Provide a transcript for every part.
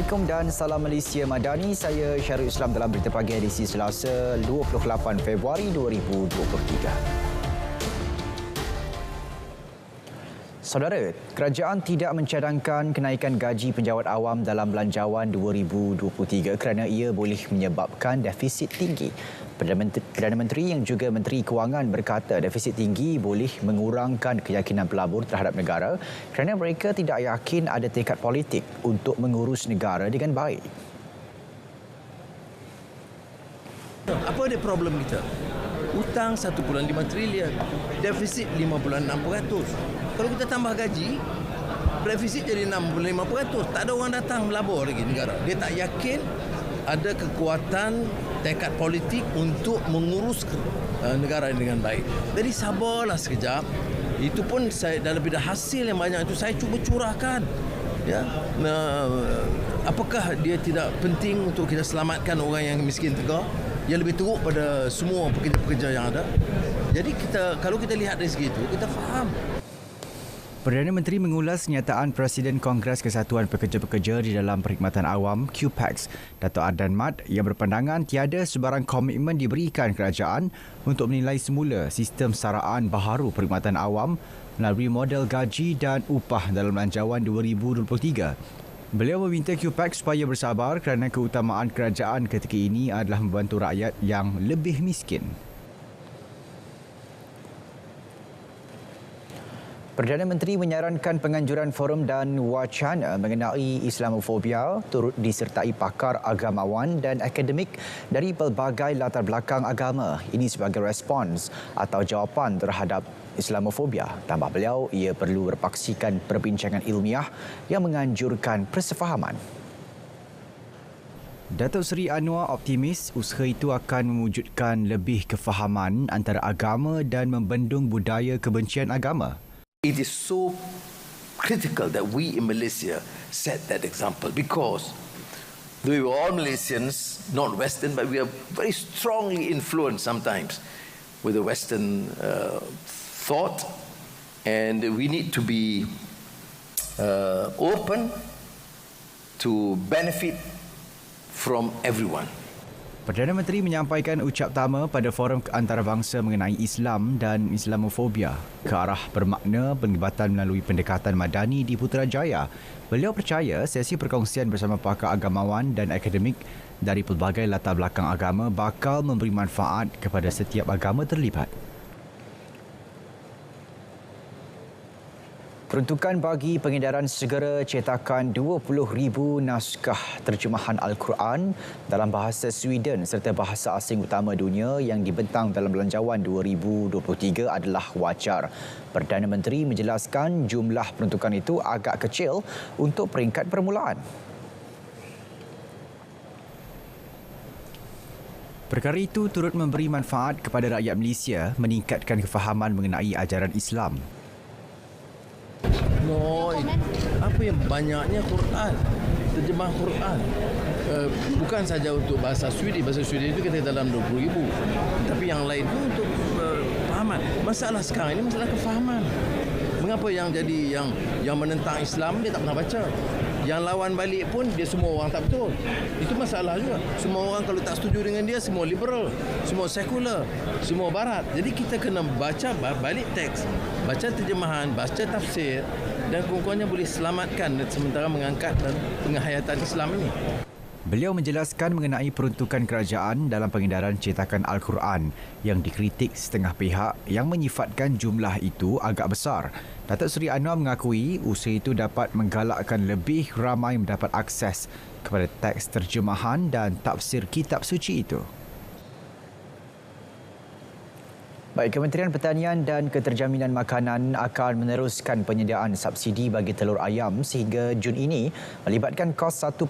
Assalamualaikum dan salam Malaysia Madani. Saya Syarul Islam dalam Berita Pagi edisi Selasa 28 Februari 2023. Saudara, kerajaan tidak mencadangkan kenaikan gaji penjawat awam dalam belanjawan 2023 kerana ia boleh menyebabkan defisit tinggi. Perdana Menteri yang juga Menteri Kewangan berkata defisit tinggi boleh mengurangkan keyakinan pelabur terhadap negara kerana mereka tidak yakin ada tekad politik untuk mengurus negara dengan baik. Apa dia problem kita? Hutang 1.5 trilion, defisit 5.6%. Kalau kita tambah gaji, defisit jadi 6.5%. Tak ada orang datang melabur lagi negara. Dia tak yakin ada kekuatan tekad politik untuk mengurus negara ini dengan baik. Jadi sabarlah sekejap. Itu pun saya dalam bidang hasil yang banyak itu saya cuba curahkan. Ya, apakah dia tidak penting untuk kita selamatkan orang yang miskin tegak, yang lebih teruk pada semua pekerja-pekerja yang ada. Jadi kalau kita lihat dari segi itu, kita faham. Perdana Menteri mengulas kenyataan Presiden Kongres Kesatuan Pekerja-Pekerja di dalam Perkhidmatan Awam QPEX, Dato' Adnan Mat, yang berpandangan tiada sebarang komitmen diberikan kerajaan untuk menilai semula sistem saraan baharu perkhidmatan awam melalui model gaji dan upah dalam belanjawan 2023. Beliau meminta QPEX supaya bersabar kerana keutamaan kerajaan ketika ini adalah membantu rakyat yang lebih miskin. Perdana Menteri menyarankan penganjuran forum dan wacana mengenai Islamofobia turut disertai pakar agamawan dan akademik dari pelbagai latar belakang agama. Ini sebagai respons atau jawapan terhadap Islamofobia. Tambah beliau, ia perlu berpaksikan perbincangan ilmiah yang menganjurkan persefahaman. Datuk Seri Anwar optimis usaha itu akan mewujudkan lebih kefahaman antara agama dan membendung budaya kebencian agama. It is so critical that we in Malaysia set that example because we were all Malaysians, not Western, but we are very strongly influenced sometimes with the Western thought, and we need to be open to benefit from everyone. Perdana Menteri menyampaikan ucap tama pada forum antarabangsa mengenai Islam dan Islamofobia ke arah bermakna penglibatan melalui pendekatan madani di Putrajaya. Beliau percaya sesi perkongsian bersama pakar agamawan dan akademik dari pelbagai latar belakang agama bakal memberi manfaat kepada setiap agama terlibat. Peruntukan bagi pengedaran segera cetakan 20,000 naskah terjemahan Al-Quran dalam bahasa Sweden serta bahasa asing utama dunia yang dibentang dalam belanjawan 2023 adalah wajar. Perdana Menteri menjelaskan jumlah peruntukan itu agak kecil untuk peringkat permulaan. Perkara itu turut memberi manfaat kepada rakyat Malaysia meningkatkan kefahaman mengenai ajaran Islam. No, apa yang banyaknya Quran, terjemah Quran. Bukan saja untuk bahasa Sweden itu kita dalam 20,000. Tapi yang lain pun untuk fahaman. Masalah sekarang ini masalah kefahaman. Mengapa yang menentang Islam dia tak pernah baca? Yang lawan balik pun dia semua orang tak betul. Itu masalah juga. Semua orang kalau tak setuju dengan dia semua liberal, semua sekular, semua barat. Jadi kita kena baca balik teks, baca terjemahan, baca tafsir dan kurang-kurangnya boleh selamatkan sementara mengangkat penghayatan Islam ini. Beliau menjelaskan mengenai peruntukan kerajaan dalam pengedaran cetakan Al-Quran yang dikritik setengah pihak yang menyifatkan jumlah itu agak besar. Datuk Seri Anwar mengakui usaha itu dapat menggalakkan lebih ramai mendapat akses kepada teks terjemahan dan tafsir kitab suci itu. Baik, Kementerian Pertanian dan Keterjaminan Makanan akan meneruskan penyediaan subsidi bagi telur ayam sehingga Jun ini melibatkan kos 1.28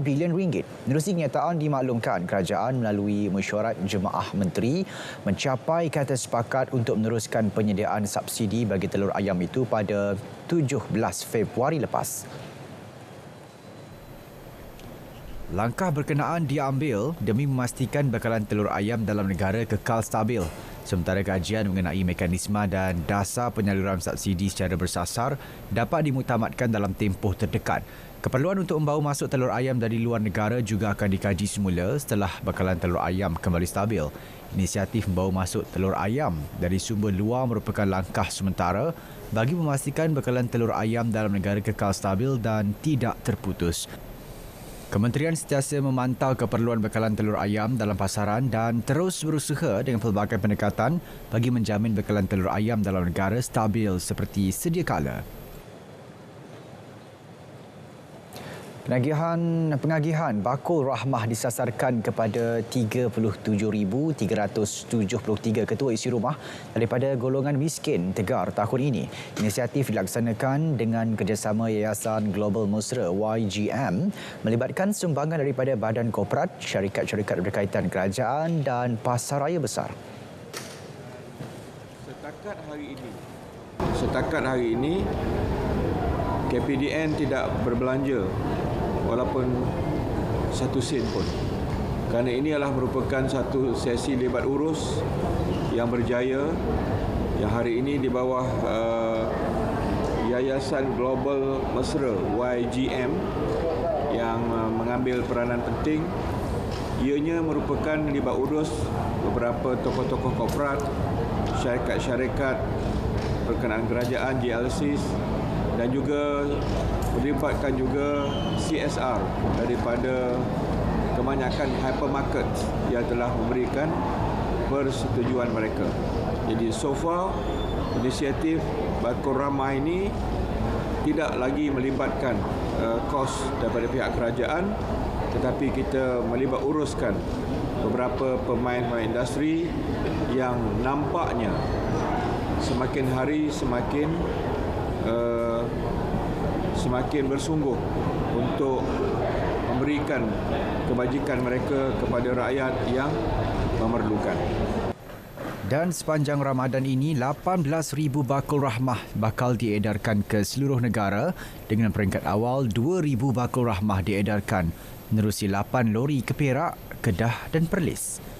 bilion ringgit. Menerusi kenyataan dimaklumkan kerajaan melalui mesyuarat Jemaah Menteri mencapai kata sepakat untuk meneruskan penyediaan subsidi bagi telur ayam itu pada 17 Februari lepas. Langkah berkenaan diambil demi memastikan bekalan telur ayam dalam negara kekal stabil. Sementara kajian mengenai mekanisme dan dasar penyaluran subsidi secara bersasar dapat dimuktamadkan dalam tempoh terdekat. Keperluan untuk membawa masuk telur ayam dari luar negara juga akan dikaji semula setelah bekalan telur ayam kembali stabil. Inisiatif membawa masuk telur ayam dari sumber luar merupakan langkah sementara bagi memastikan bekalan telur ayam dalam negara kekal stabil dan tidak terputus. Kementerian sentiasa memantau keperluan bekalan telur ayam dalam pasaran dan terus berusaha dengan pelbagai pendekatan bagi menjamin bekalan telur ayam dalam negara stabil seperti sedia kala. Pengagihan bakul rahmah disasarkan kepada 37,373 ketua isi rumah daripada golongan miskin Tegar tahun ini. Inisiatif dilaksanakan dengan kerjasama Yayasan Global Mesra YGM melibatkan sumbangan daripada badan korporat, syarikat-syarikat berkaitan kerajaan dan pasaraya besar. Setakat hari ini KPDN tidak berbelanja walaupun 1 sen pun. Kerana ini adalah merupakan satu sesi libat urus yang berjaya yang hari ini di bawah Yayasan Global Mesra YGM yang mengambil peranan penting. Ianya merupakan libat urus beberapa tokoh-tokoh korporat, syarikat-syarikat berkenaan kerajaan GLCs dan juga melibatkan juga CSR daripada kebanyakan hypermarket yang telah memberikan persetujuan mereka. Jadi so far inisiatif bakul ramah ini tidak lagi melibatkan kos daripada pihak kerajaan, tetapi kita melibat uruskan beberapa pemain-pemain industri yang nampaknya semakin hari semakin bersungguh untuk memberikan kebajikan mereka kepada rakyat yang memerlukan. Dan sepanjang Ramadan ini, 18,000 bakul rahmah bakal diedarkan ke seluruh negara dengan peringkat awal 2,000 bakul rahmah diedarkan menerusi 8 lori ke Perak, Kedah dan Perlis.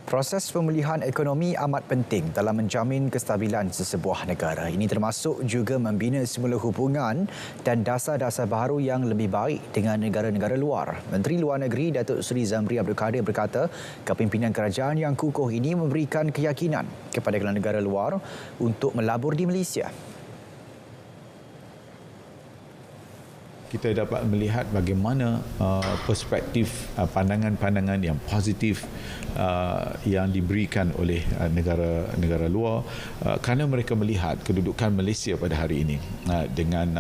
Proses pemulihan ekonomi amat penting dalam menjamin kestabilan sesebuah negara. Ini termasuk juga membina semula hubungan dan dasar-dasar baru yang lebih baik dengan negara-negara luar. Menteri Luar Negeri Datuk Seri Zamri Abdul Kadir berkata, kepimpinan kerajaan yang kukuh ini memberikan keyakinan kepada negara luar untuk melabur di Malaysia. Kita dapat melihat bagaimana perspektif pandangan-pandangan yang positif yang diberikan oleh negara luar kerana mereka melihat kedudukan Malaysia pada hari ini dengan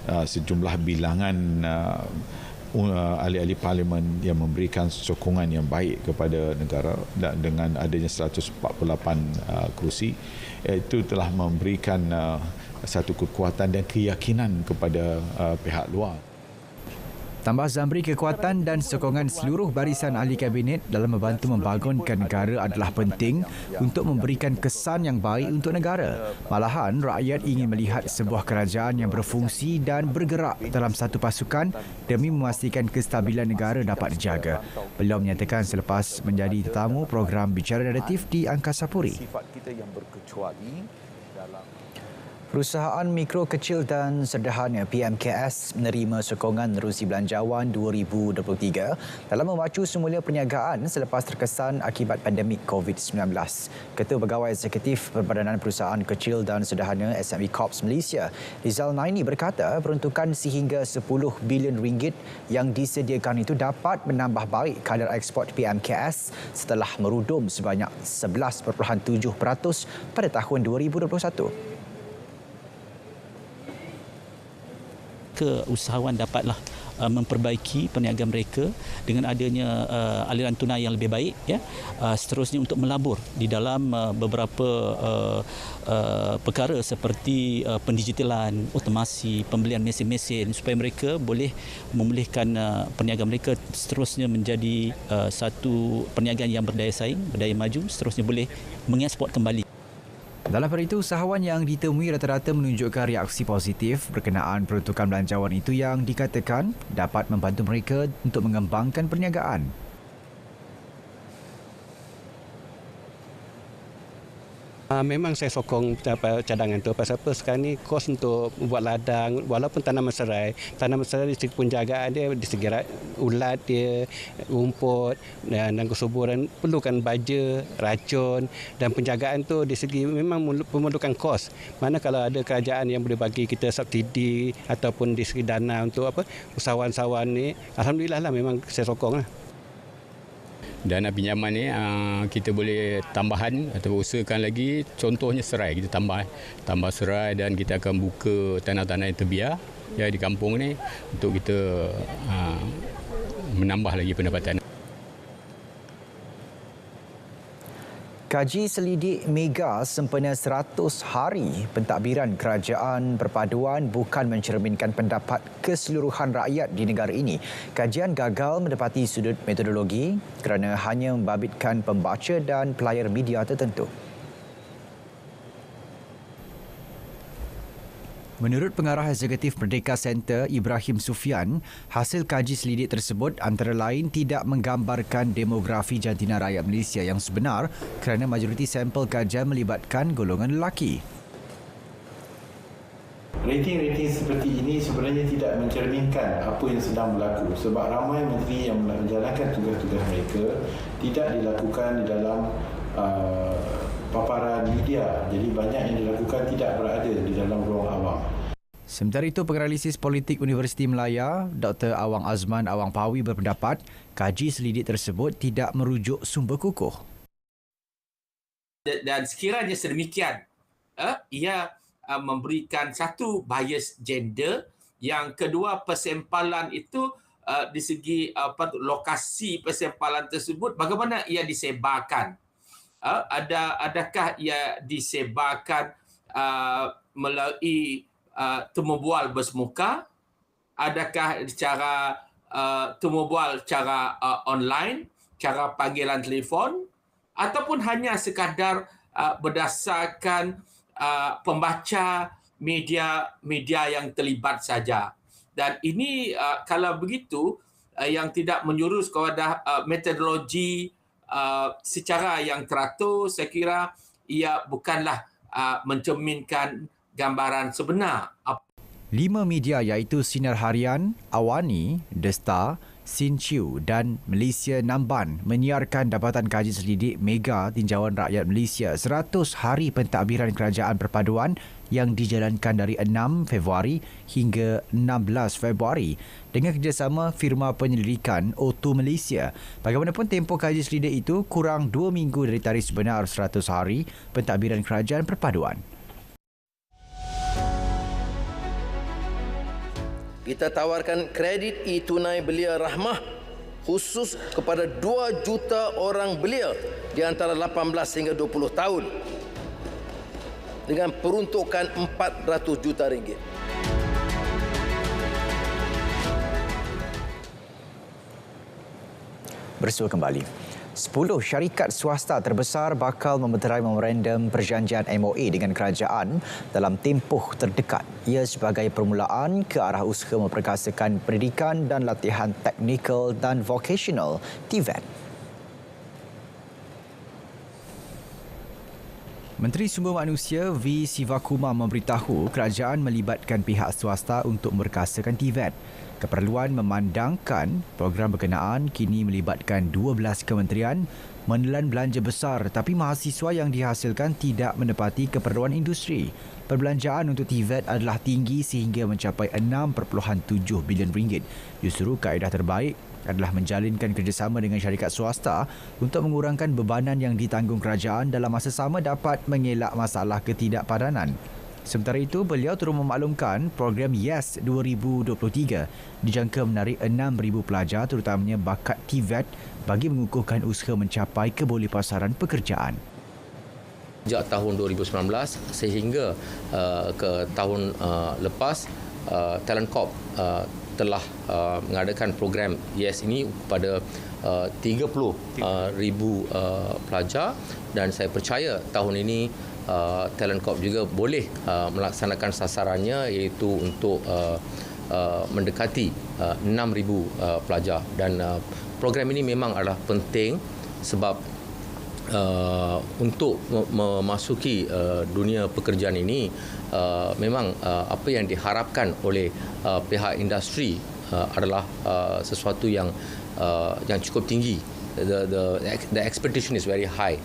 sejumlah bilangan ahli-ahli parlimen yang memberikan sokongan yang baik kepada negara dan dengan adanya 148 kerusi itu telah memberikan satu kekuatan dan keyakinan kepada pihak luar. Tambah Zamri, kekuatan dan sokongan seluruh barisan ahli kabinet dalam membantu membangunkan negara adalah penting untuk memberikan kesan yang baik untuk negara. Malahan, rakyat ingin melihat sebuah kerajaan yang berfungsi dan bergerak dalam satu pasukan demi memastikan kestabilan negara dapat dijaga. Beliau menyatakan selepas menjadi tetamu program Bicara Naratif di Angkasa Puri. Perusahaan Mikro Kecil dan Sederhana PMKS menerima sokongan nerusi belanjawan 2023 dalam memacu semula perniagaan selepas terkesan akibat pandemik COVID-19. Ketua Pegawai Eksekutif Perbadanan Perusahaan Kecil dan Sederhana SME Corps Malaysia, Rizal Naini berkata peruntukan sehingga 10 bilion ringgit yang disediakan itu dapat menambah baik kadar ekspor PMKS setelah merudum sebanyak 11.7% pada tahun 2021. Usahawan dapatlah memperbaiki perniagaan mereka dengan adanya aliran tunai yang lebih baik, ya. Seterusnya untuk melabur di dalam beberapa perkara seperti pendigitalan, otomasi, pembelian mesin-mesin supaya mereka boleh memulihkan perniagaan mereka seterusnya menjadi satu perniagaan yang berdaya saing, berdaya maju, seterusnya boleh mengeksport kembali. Dalam pada itu, usahawan yang ditemui rata-rata menunjukkan reaksi positif berkenaan peruntukan belanjawan itu yang dikatakan dapat membantu mereka untuk mengembangkan perniagaan. Memang saya sokong cadangan tu pasal apa sekarang ni kos untuk buat ladang walaupun tanaman serai dari segi penjagaan dia, di segi ulat dia, rumput dan kesuburan perlukan baja, racun dan penjagaan tu di segi memang memerlukan kos. Mana kalau ada kerajaan yang boleh bagi kita subsidi ataupun di segi dana untuk usahawan-usahawan ni, alhamdulillah lah, memang saya sokong lah. Dana pinjaman ni kita boleh tambahan atau usahakan lagi, contohnya serai, kita tambah serai dan kita akan buka tanah-tanah yang terbiar ya di kampung ni untuk kita menambah lagi pendapatan. Kaji selidik mega sempena 100 hari pentadbiran kerajaan perpaduan bukan mencerminkan pendapat keseluruhan rakyat di negara ini. Kajian gagal mendapati sudut metodologi kerana hanya membabitkan pembaca dan pelayar media tertentu. Menurut Pengarah Eksekutif Merdeka Center Ibrahim Sufian, hasil kaji selidik tersebut antara lain tidak menggambarkan demografi jantina rakyat Malaysia yang sebenar kerana majoriti sampel kajian melibatkan golongan lelaki. Rating-rating seperti ini sebenarnya tidak mencerminkan apa yang sedang berlaku sebab ramai menteri yang menjalankan tugas-tugas mereka tidak dilakukan di dalam paparan media. Jadi banyak yang dilakukan tidak berada di dalam ruang awam. Sementara itu, penganalisis politik Universiti Melaya, Dr. Awang Azman Awang Pawi berpendapat kaji selidik tersebut tidak merujuk sumber kukuh. Dan sekiranya sedemikian, ia memberikan satu bias gender, yang kedua persempalan itu di segi lokasi persempalan tersebut bagaimana ia disebarkan. Adakah ia disebarkan melalui temu bual bersemuka? Adakah cara temu bual cara online, cara panggilan telefon, ataupun hanya sekadar berdasarkan pembaca media yang terlibat saja? Dan ini kalau begitu yang tidak menjurus kepada metodologi secara yang teratur, saya kira ia bukanlah mencerminkan gambaran sebenar. 5 media iaitu Sinar Harian, Awani, The Star, Sinchiu dan Malaysia Namban menyiarkan dapatan kaji selidik mega tinjauan rakyat Malaysia 100 hari pentadbiran kerajaan perpaduan yang dijalankan dari 6 Februari hingga 16 Februari dengan kerjasama firma penyelidikan O2 Malaysia. Bagaimanapun tempoh kaji selidik itu kurang 2 minggu dari tarikh sebenar 100 hari pentadbiran kerajaan perpaduan. Kita tawarkan kredit e-tunai belia rahmah khusus kepada 2 juta orang belia di antara 18 hingga 20 tahun dengan peruntukan 400 juta ringgit. Bersua kembali. 10 syarikat swasta terbesar bakal memeterai memorandum perjanjian MOA dengan kerajaan dalam tempoh terdekat. Ia sebagai permulaan ke arah usaha memperkasakan pendidikan dan latihan teknikal dan vocational TVET. Menteri Sumber Manusia V. Sivakumar memberitahu kerajaan melibatkan pihak swasta untuk memperkasakan TVET. Keperluan memandangkan program berkenaan kini melibatkan 12 kementerian menelan belanja besar tapi mahasiswa yang dihasilkan tidak menepati keperluan industri. Perbelanjaan untuk TVET adalah tinggi sehingga mencapai 6.7 bilion ringgit. Justru kaedah terbaik adalah menjalinkan kerjasama dengan syarikat swasta untuk mengurangkan bebanan yang ditanggung kerajaan dalam masa sama dapat mengelak masalah ketidakpadanan. Sementara itu, beliau turut memaklumkan program YES 2023 dijangka menarik 6,000 pelajar terutamanya bakat TVET bagi mengukuhkan usaha mencapai kebolehpasaran pekerjaan. Sejak tahun 2019 sehingga ke tahun lepas, Talent Corp telah mengadakan program YES ini kepada 30,000 pelajar dan saya percaya tahun ini Talent Corp juga boleh melaksanakan sasarannya iaitu untuk mendekati 6,000 pelajar dan program ini memang adalah penting sebab untuk memasuki dunia pekerjaan ini, memang apa yang diharapkan oleh pihak industri adalah sesuatu yang cukup tinggi. The expectation is very high.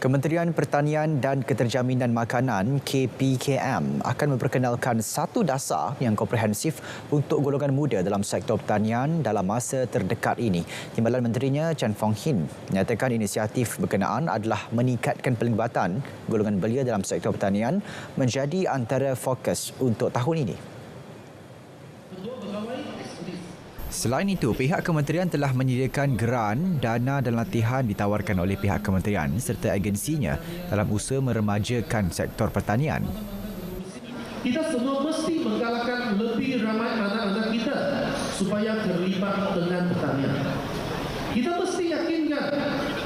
Kementerian Pertanian dan Keterjaminan Makanan KPKM akan memperkenalkan satu dasar yang komprehensif untuk golongan muda dalam sektor pertanian dalam masa terdekat ini. Timbalan Menterinya Chan Fong Hin menyatakan inisiatif berkenaan adalah meningkatkan pelibatan golongan belia dalam sektor pertanian menjadi antara fokus untuk tahun ini. Selain itu, pihak kementerian telah menyediakan geran, dana dan latihan ditawarkan oleh pihak kementerian serta agensinya dalam usaha meremajakan sektor pertanian. Kita semua mesti menggalakkan lebih ramai anak-anak kita supaya terlibat dengan pertanian. Kita mesti yakinkan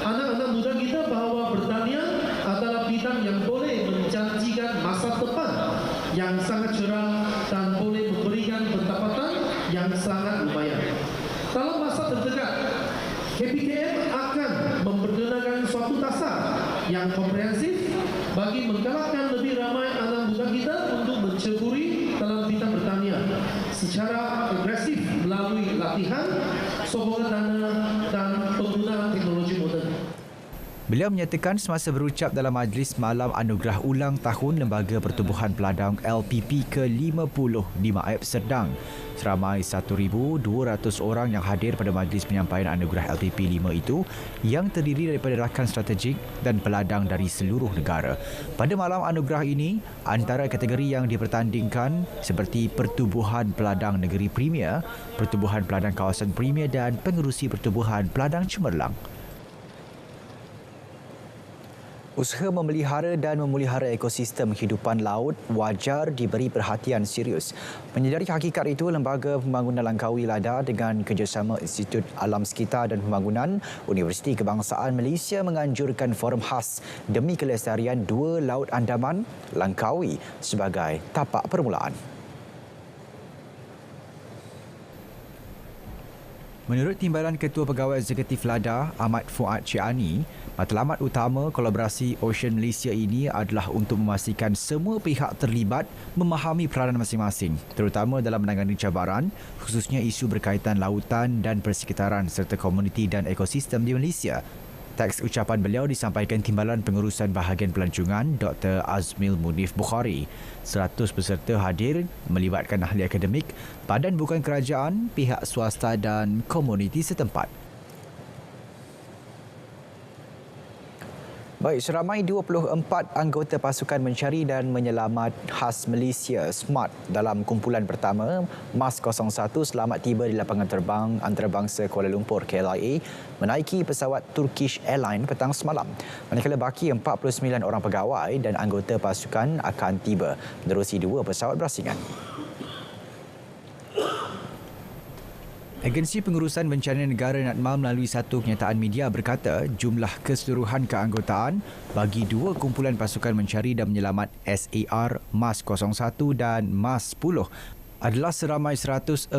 anak-anak muda kita bahawa pertanian adalah bidang yang boleh menjanjikan masa depan yang sangat cerah dan boleh memberikan pendapatan yang sangat lumayan. Dalam masa terdekat, KPKM akan memperkenalkan suatu dasar yang komprehensif bagi menggalakkan lebih ramai anak muda kita untuk menceburi dalam bidang pertanian secara agresif melalui latihan, sokongan dana dan penggunaan teknologi moden. Beliau menyatakan semasa berucap dalam Majlis Malam Anugerah Ulang Tahun Lembaga Pertubuhan Peladang LPP ke-50 di Maib Serdang. Seramai 1,200 orang yang hadir pada majlis penyampaian anugerah LPP 5 itu yang terdiri daripada rakan strategik dan peladang dari seluruh negara. Pada malam anugerah ini, antara kategori yang dipertandingkan seperti Pertubuhan Peladang Negeri Premier, Pertubuhan Peladang Kawasan Premier dan Pengerusi Pertubuhan Peladang Cemerlang. Usaha memelihara dan memelihara ekosistem kehidupan laut wajar diberi perhatian serius. Menyedari hakikat itu, Lembaga Pembangunan Langkawi Lada dengan kerjasama Institut Alam Sekitar dan Pembangunan Universiti Kebangsaan Malaysia menganjurkan forum khas demi kelestarian dua Laut Andaman, Langkawi sebagai tapak permulaan. Menurut Timbalan Ketua Pegawai Eksekutif Lada, Ahmad Fuad Ciani, matlamat utama kolaborasi Ocean Malaysia ini adalah untuk memastikan semua pihak terlibat memahami peranan masing-masing, terutama dalam menangani cabaran, khususnya isu berkaitan lautan dan persekitaran serta komuniti dan ekosistem di Malaysia. Teks ucapan beliau disampaikan Timbalan Pengurusan Bahagian Pelancongan Dr. Azmil Munif Bukhari. 100 peserta hadir melibatkan ahli akademik, badan bukan kerajaan, pihak swasta dan komuniti setempat. Baik, seramai 24 anggota pasukan mencari dan menyelamat khas Malaysia SMART dalam kumpulan pertama MAS 01 selamat tiba di lapangan terbang antarabangsa Kuala Lumpur KLIA menaiki pesawat Turkish Airlines petang semalam. Manakala baki 49 orang pegawai dan anggota pasukan akan tiba menerusi dua pesawat berasingan. Agensi Pengurusan Bencana Negara NADMA melalui satu kenyataan media berkata jumlah keseluruhan keanggotaan bagi dua kumpulan pasukan mencari dan menyelamat SAR MAS 01 dan MAS 10 adalah seramai 140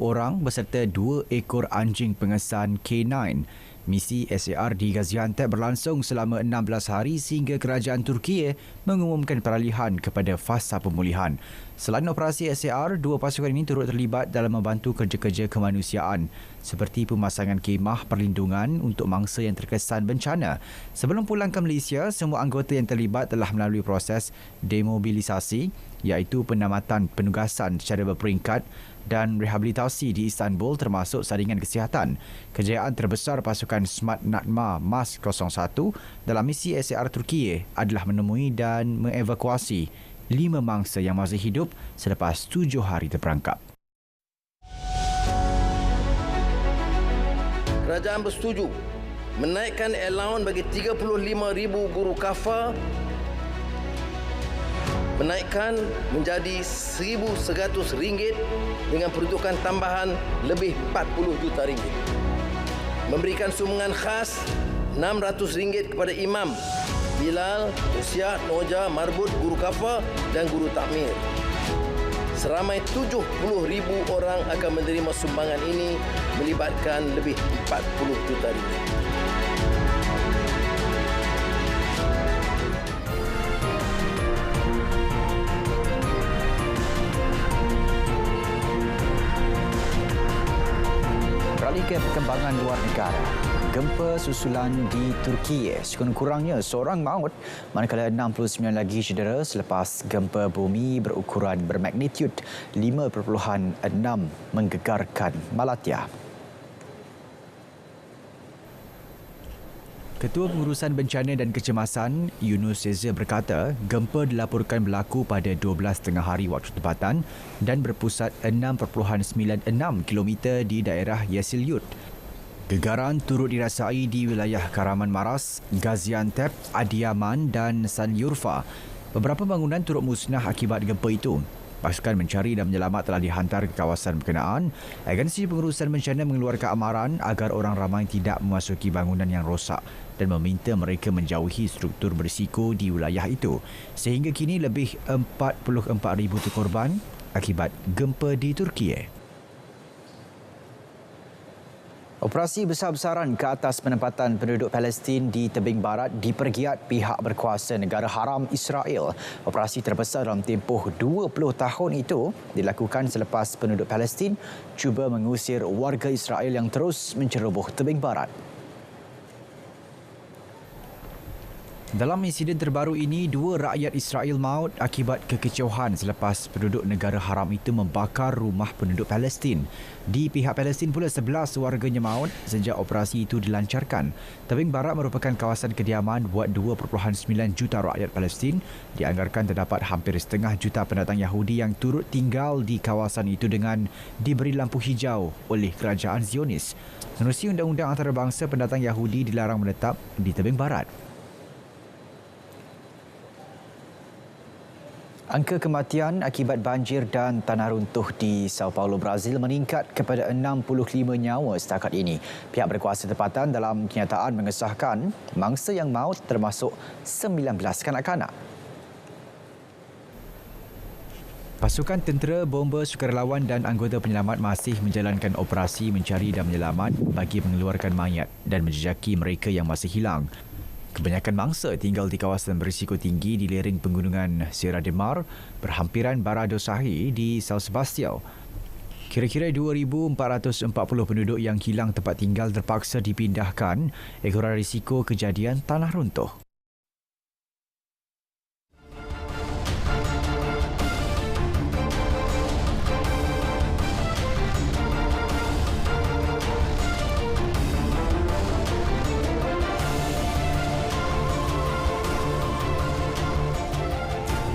orang beserta 2 ekor anjing pengesan K9. Misi SAR di Gaziantep berlangsung selama 16 hari sehingga kerajaan Turki mengumumkan peralihan kepada fasa pemulihan. Selain operasi SAR, dua pasukan ini turut terlibat dalam membantu kerja-kerja kemanusiaan seperti pemasangan khemah perlindungan untuk mangsa yang terkesan bencana. Sebelum pulang ke Malaysia, semua anggota yang terlibat telah melalui proses demobilisasi iaitu penamatan penugasan secara berperingkat dan rehabilitasi di Istanbul termasuk saringan kesihatan. Kejayaan terbesar pasukan SMART NADMA MAS 01 dalam misi SAR Turki adalah menemui dan mengevakuasi 5 mangsa yang masih hidup selepas 7 hari terperangkap. Kerajaan bersetuju menaikkan allowance bagi 35,000 guru kafar, menaikkan menjadi RM1,100 dengan peruntukan tambahan lebih RM40 juta. Memberikan sumbangan khas RM600 kepada imam, Bilal, Usyah, Noja, Marbut, guru kafar dan guru takmir. seramai 70,000 orang akan menerima sumbangan ini melibatkan lebih 40 juta ringgit. Beralih ke perkembangan luar negara. Gempa susulan di Turki, sekurang-kurangnya seorang maut manakala 69 lagi cedera selepas gempa bumi berukuran bermagnitud 5.6 menggegarkan Malatya. Ketua Pengurusan Bencana dan Kecemasan, Yunus Seza berkata, gempa dilaporkan berlaku pada 12.30 hari waktu tempatan dan berpusat 6.96 km di daerah Yasilyurt. Gegaran turut dirasai di wilayah Karaman Maras, Gaziantep, Adiyaman dan Sanyurfa. Beberapa bangunan turut musnah akibat gempa itu. Pasukan mencari dan menyelamat telah dihantar ke kawasan berkenaan. Agensi Pengurusan Bencana mengeluarkan amaran agar orang ramai tidak memasuki bangunan yang rosak dan meminta mereka menjauhi struktur berisiko di wilayah itu. Sehingga kini lebih 44,000 korban akibat gempa di Turki. Operasi besar-besaran ke atas penempatan penduduk Palestin di tebing barat dipergiat pihak berkuasa negara haram Israel. Operasi terbesar dalam tempoh 20 tahun itu dilakukan selepas penduduk Palestin cuba mengusir warga Israel yang terus menceroboh tebing barat. Dalam insiden terbaru ini, 2 rakyat Israel maut akibat kekecauan selepas penduduk negara haram itu membakar rumah penduduk Palestin. Di pihak Palestin pula 11 warganya maut sejak operasi itu dilancarkan. Tebing barat merupakan kawasan kediaman buat 2.9 juta rakyat Palestin. Dianggarkan terdapat hampir setengah juta pendatang Yahudi yang turut tinggal di kawasan itu dengan diberi lampu hijau oleh kerajaan Zionis. Menerusi Undang-Undang Antarabangsa, pendatang Yahudi dilarang menetap di tebing barat. Angka kematian akibat banjir dan tanah runtuh di Sao Paulo, Brazil meningkat kepada 65 nyawa setakat ini. Pihak berkuasa tempatan dalam kenyataan mengesahkan mangsa yang maut termasuk 19 kanak-kanak. Pasukan tentera, bomba, sukarelawan dan anggota penyelamat masih menjalankan operasi mencari dan menyelamat bagi mengeluarkan mayat dan menjejaki mereka yang masih hilang. Kebanyakan mangsa tinggal di kawasan berisiko tinggi di lereng pegunungan Serra de Mar, berhampiran Baradosahi di São Sebastião. Kira-kira 2,440 penduduk yang hilang tempat tinggal terpaksa dipindahkan ekoran risiko kejadian tanah runtuh.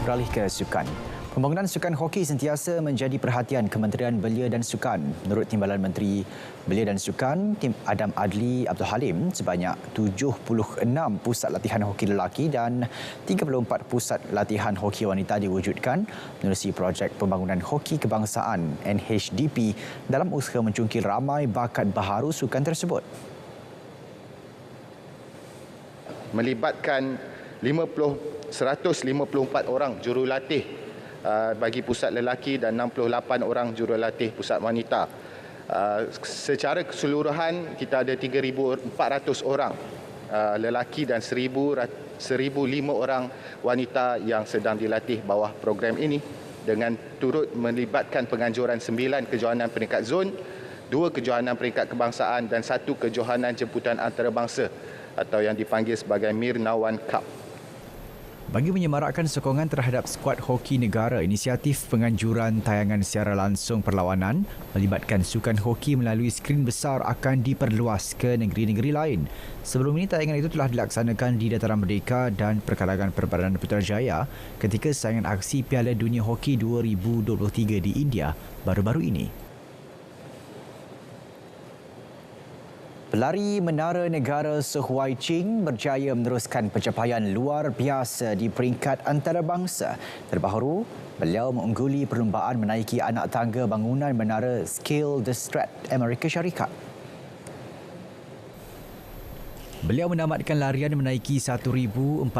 Beralih ke sukan. Pembangunan sukan hoki sentiasa menjadi perhatian Kementerian Belia dan Sukan. Menurut Timbalan Menteri Belia dan Sukan, Tim Adam Adli Abdul Halim, sebanyak 76 pusat latihan hoki lelaki dan 34 pusat latihan hoki wanita diwujudkan menerusi projek pembangunan hoki kebangsaan NHDP dalam usaha mencungkil ramai bakat baharu sukan tersebut. Melibatkan 154 orang jurulatih bagi pusat lelaki dan 68 orang jurulatih pusat wanita. Secara keseluruhan kita ada 3,400 orang lelaki dan 1,005 orang wanita yang sedang dilatih bawah program ini dengan turut melibatkan penganjuran 9 kejohanan peringkat zon, 2 kejohanan peringkat kebangsaan dan 1 kejohanan jemputan antarabangsa atau yang dipanggil sebagai Mirnawan Cup. Bagi menyemarakkan sokongan terhadap skuad hoki negara, inisiatif penganjuran tayangan secara langsung perlawanan melibatkan sukan hoki melalui skrin besar akan diperluas ke negeri-negeri lain. Sebelum ini, tayangan itu telah dilaksanakan di Dataran Merdeka dan Perkalangan Perbanan Putrajaya ketika saingan aksi Piala Dunia Hoki 2023 di India baru-baru ini. Pelari menara negara Sehuai Ching berjaya meneruskan pencapaian luar biasa di peringkat antarabangsa. Terbaru, beliau mengungguli perlumbaan menaiki anak tangga bangunan menara Scale the Strat Amerika Syarikat. Beliau menamatkan larian menaiki 1,455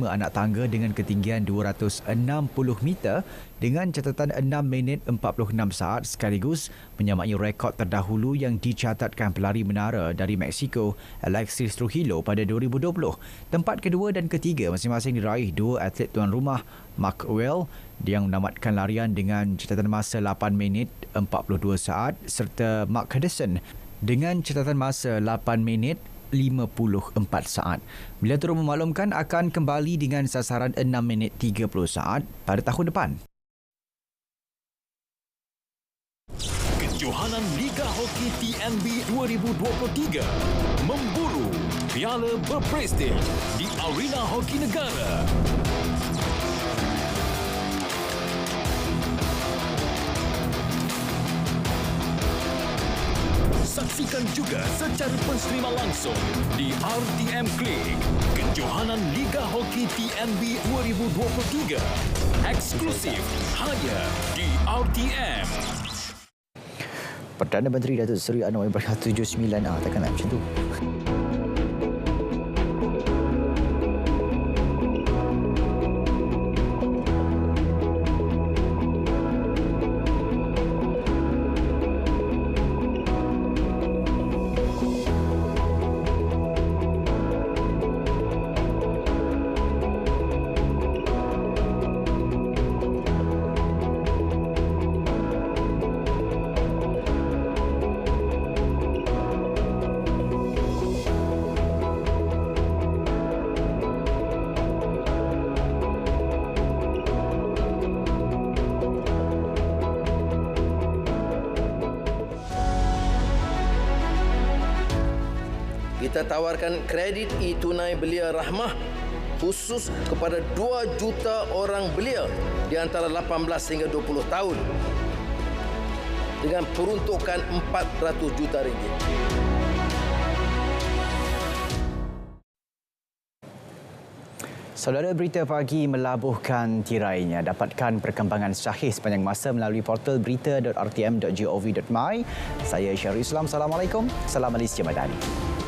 anak tangga dengan ketinggian 260 meter dengan catatan 6 minit 46 saat sekaligus menyamai rekod terdahulu yang dicatatkan pelari menara dari Mexico Alexis Trujillo pada 2020. Tempat kedua dan ketiga masing-masing diraih dua atlet tuan rumah, Mark Well yang menamatkan larian dengan catatan masa 8 minit 42 saat serta Mark Henderson dengan catatan masa 8 minit 54 saat. Beliau turut memaklumkan akan kembali dengan sasaran 6 minit 30 saat pada tahun depan. Kejohanan Liga Hoki TNB 2023 memburu piala berprestij di Arena Hoki Negara. Saksikan juga secara penserima langsung di RTM Klik Kejohanan Liga Hoki TNB 2023 eksklusif hanya di RTM. Perdana Menteri Datuk Seri Anwar Ibrahim 79 takkanlah macam tu. Kita tawarkan kredit e-tunai belia rahmah khusus kepada 2 juta orang belia di antara 18 hingga 20 tahun dengan peruntukan 400 juta ringgit. Saudara, berita pagi melabuhkan tirainya. Dapatkan perkembangan sahih sepanjang masa melalui portal berita.rtm.gov.my. Saya Syarul Islam. Assalamualaikum. Salam Malaysia Madani.